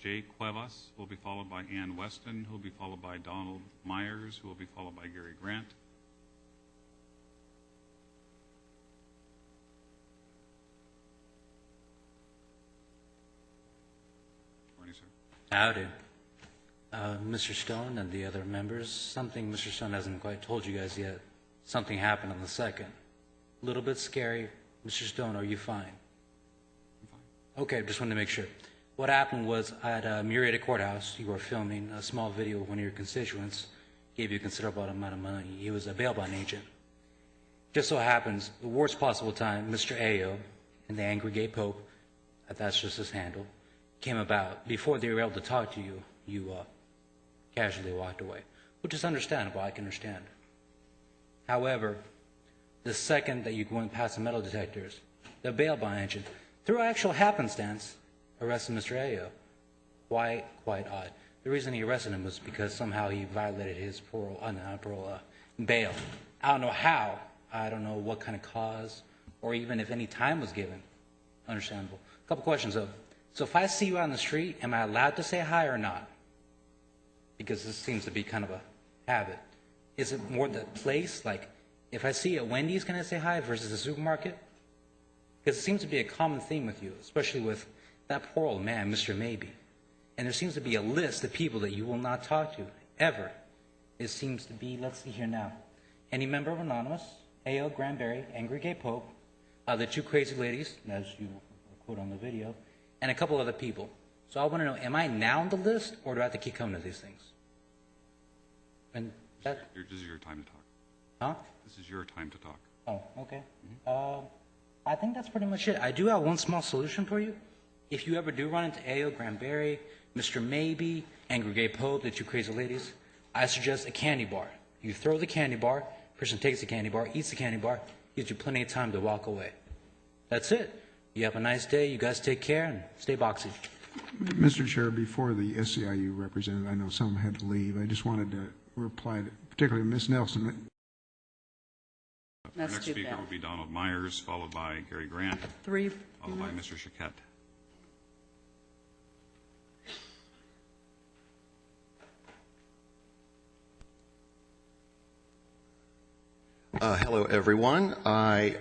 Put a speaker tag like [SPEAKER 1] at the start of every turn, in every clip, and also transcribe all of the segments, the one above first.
[SPEAKER 1] Jay Quevas, who will be followed by Ann Weston, who will be followed by Donald Myers, who will be followed by Gary Grant. Morning, sir.
[SPEAKER 2] Howdy. Mr. Stone and the other members, something Mr. Stone hasn't quite told you guys yet. Something happened on the 2nd. A little bit scary. Mr. Stone, are you fine?
[SPEAKER 1] I'm fine.
[SPEAKER 2] Okay, just wanted to make sure. What happened was at Murrieta Courthouse, you were filming a small video of one of your constituents, gave you a considerable amount of money. He was a bail bond agent. Just so happens, the worst possible time, Mr. Ayo and the angry gay pope, that's just his handle, came about. Before they were able to talk to you, you casually walked away, which is understandable. I can understand. However, the second that you went past the metal detectors, the bail bond agent, through actual happenstance, arrested Mr. Ayo. Quite odd. The reason he arrested him was because somehow he violated his bail. I don't know how. I don't know what kind of cause, or even if any time was given. Understandable. A couple questions though. So if I see you out on the street, am I allowed to say hi or not? Because this seems to be kind of a habit. Is it more the place? Like, if I see you at Wendy's, can I say hi versus the supermarket? Because it seems to be a common theme with you, especially with that poor old man, Mr. Maybe. And there seems to be a list of people that you will not talk to, ever. It seems to be, let's see here now, any member of Anonymous, A.O. Granberry, Angry Gay Pope, the two crazy ladies, as you quote on the video, and a couple other people. So I want to know, am I now on the list, or do I have to keep coming to these things? And that,
[SPEAKER 1] This is your time to talk.
[SPEAKER 2] huh?
[SPEAKER 1] This is your time to talk.
[SPEAKER 2] Oh, okay. I think that's pretty much it. I do have one small solution for you. If you ever do run into A.O. Granberry, Mr. Maybe, Angry Gay Pope, the two crazy ladies, I suggest a candy bar. You throw the candy bar, person takes the candy bar, eats the candy bar, gives you plenty of time to walk away. That's it. You have a nice day. You guys take care and stay boxy.
[SPEAKER 3] Mr. Chair, before the SCIU representative, I know some had to leave. I just wanted to reply to, particularly Ms. Nelson.
[SPEAKER 1] Our next speaker will be Donald Myers, followed by Gary Grant, followed by Mr. Chiquette.
[SPEAKER 4] Hello, everyone. I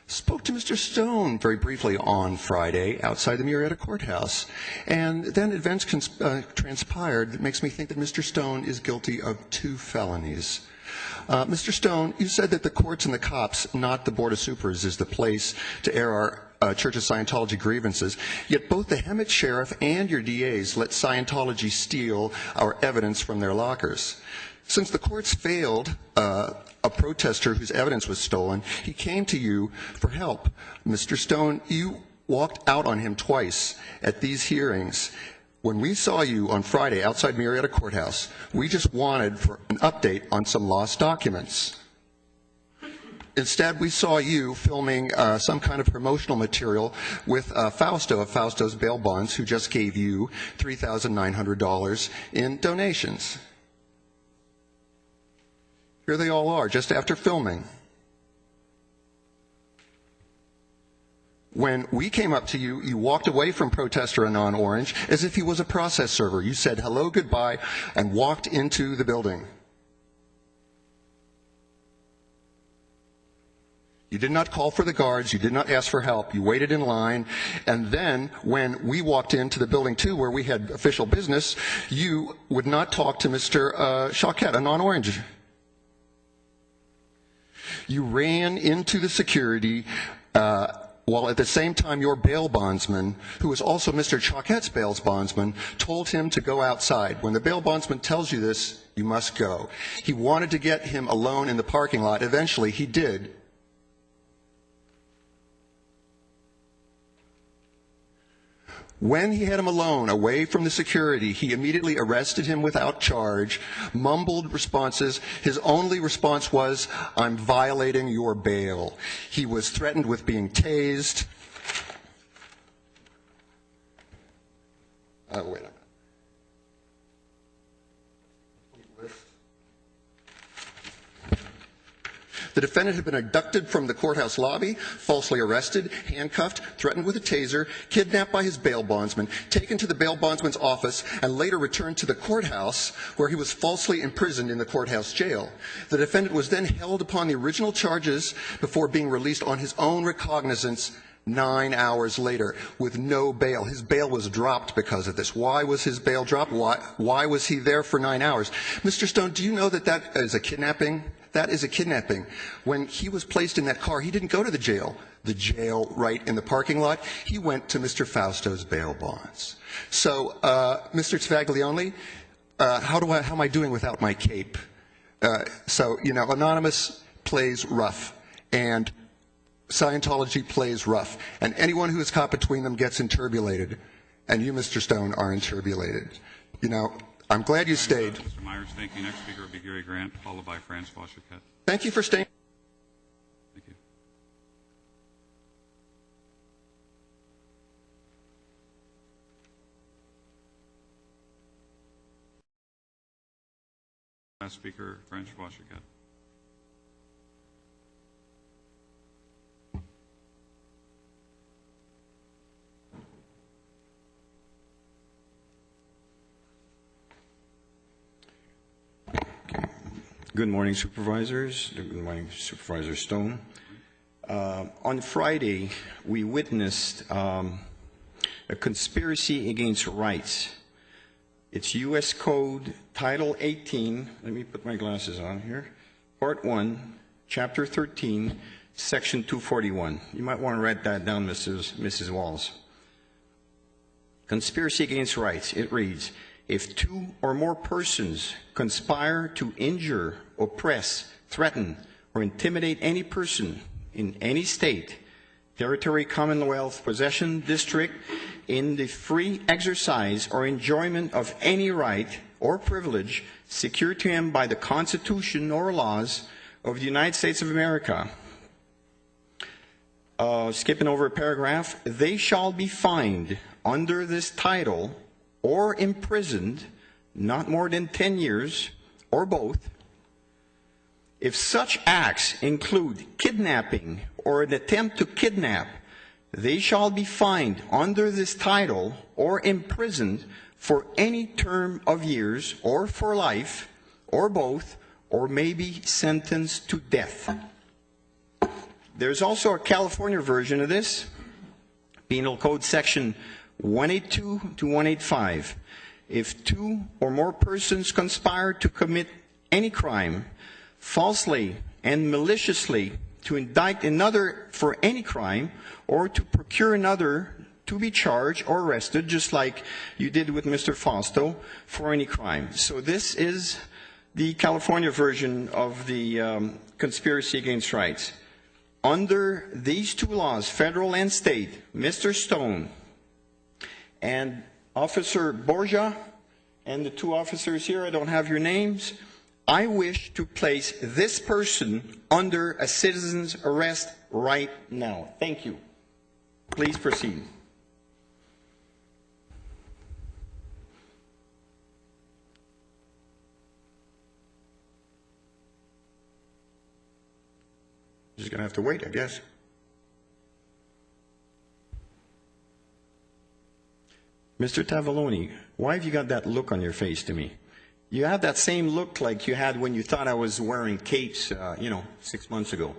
[SPEAKER 4] spoke to Mr. Stone very briefly on Friday outside the Murrieta Courthouse, and then events transpired that makes me think that Mr. Stone is guilty of 2 felonies. Mr. Stone, you said that the courts and the cops, not the Board of Supers, is the place to air our Church of Scientology grievances, yet both the Hemet sheriff and your DAs let Scientology steal our evidence from their lockers. Since the courts failed a protester whose evidence was stolen, he came to you for help. Mr. Stone, you walked out on him twice at these hearings. When we saw you on Friday outside Murrieta Courthouse, we just wanted for an update on some lost documents. Instead, we saw you filming some kind of promotional material with Fausto of Fausto's Bail Bonds, who just gave you $3,900 in donations. Here they all are, just after filming. When we came up to you, you walked away from protester AnonOrange as if he was a process server. You said hello, goodbye, and walked into the building. You did not call for the guards. You did not ask for help. You waited in line. And then when we walked into the building, too, where we had official business, you would not talk to Mr. Chiquette, AnonOrange. You ran into the security while at the same time your bail bondsman, who was also Mr. Chiquette's bail bondsman, told him to go outside. When the bail bondsman tells you this, you must go. He wanted to get him alone in the parking lot. Eventually, he did. When he had him alone, away from the security, he immediately arrested him without charge, mumbled responses. His only response was, "I'm violating your bail." He was threatened with being tased. Wait a minute. The defendant had been abducted from the courthouse lobby, falsely arrested, handcuffed, threatened with a taser, kidnapped by his bail bondsman, taken to the bail bondsman's office, and later returned to the courthouse where he was falsely imprisoned in the courthouse jail. The defendant was then held upon the original charges before being released on his own recognizance 9 hours later with no bail. His bail was dropped because of this. Why was his bail dropped? Why was he there for 9 hours? Mr. Stone, do you know that that is a kidnapping? That is a kidnapping. When he was placed in that car, he didn't go to the jail right in the parking lot. He went to Mr. Fausto's bail bonds. So, Mr. Tavaglione, how am I doing without my cape? So, you know, Anonymous plays rough, and Scientology plays rough, and anyone who is caught between them gets interbulated, and you, Mr. Stone, are interbulated. You know, I'm glad you stayed.
[SPEAKER 1] Mr. Myers, thank you. Next speaker will be Gary Grant, followed by Francois Choquette.
[SPEAKER 4] Thank you for staying.
[SPEAKER 1] Thank you. Last speaker, Francois Choquette.
[SPEAKER 5] Good morning, Supervisors. Good morning, Supervisor Stone. On Friday, we witnessed a conspiracy against rights. It's U.S. Code Title 18. Let me put my glasses on here. Part 1, Chapter 13, Section 241. You might want to write that down, Mrs. Walls. Conspiracy against rights. It reads, if two or more persons conspire to injure, oppress, threaten, or intimidate any person in any state, territory, commonwealth, possession, district, in the free exercise or enjoyment of any right or privilege secured to him by the Constitution or laws of the United States of America. Skipping over a paragraph, they shall be fined under this title or imprisoned not more than 10 years, or both, if such acts include kidnapping or an attempt to kidnap, they shall be fined under this title or imprisoned for any term of years, or for life, or both, or may be sentenced to death. There's also a California version of this, Penal Code Section 182 to 185. If two or more persons conspire to commit any crime, falsely and maliciously to indict another for any crime, or to procure another to be charged or arrested, just like you did with Mr. Fausto, for any crime. So this is the California version of the conspiracy against rights. Under these two laws, federal and state, Mr. Stone and Officer Borgia, and the two officers here, I don't have your names, I wish to place this person under a citizen's arrest right now. Thank you. Please proceed. Just going to have to wait, I guess. Mr. Tavaglione, why have you got that look on your face to me? You have that same look like you had when you thought I was wearing capes, 6 months ago.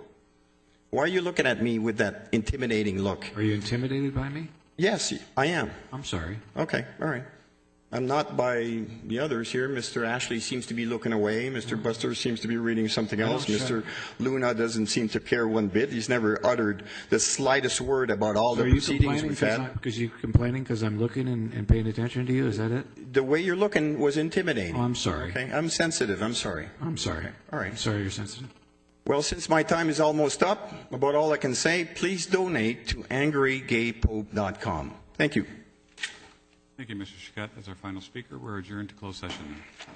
[SPEAKER 5] Why are you looking at me with that intimidating look?
[SPEAKER 6] Are you intimidated by me?
[SPEAKER 5] Yes, I am.
[SPEAKER 6] I'm sorry.
[SPEAKER 5] Okay, all right. I'm not by the others here. Mr. Ashley seems to be looking away. Mr. Buster seems to be reading something else. Mr. Luna doesn't seem to care one bit. He's never uttered the slightest word about all the proceedings we've had.
[SPEAKER 6] Because you're complaining because I'm looking and paying attention to you? Is that it?
[SPEAKER 5] The way you're looking was intimidating.
[SPEAKER 6] Oh, I'm sorry.
[SPEAKER 5] Okay, I'm sensitive. I'm sorry.
[SPEAKER 6] I'm sorry.
[SPEAKER 5] Okay. All right.
[SPEAKER 6] I'm sorry you're sensitive.
[SPEAKER 5] Well, since my time is almost up, about all I can say, please donate to angrygaypope.com. Thank you.
[SPEAKER 1] Thank you, Mr. Choquette. That's our final speaker. We're adjourned to closed session now.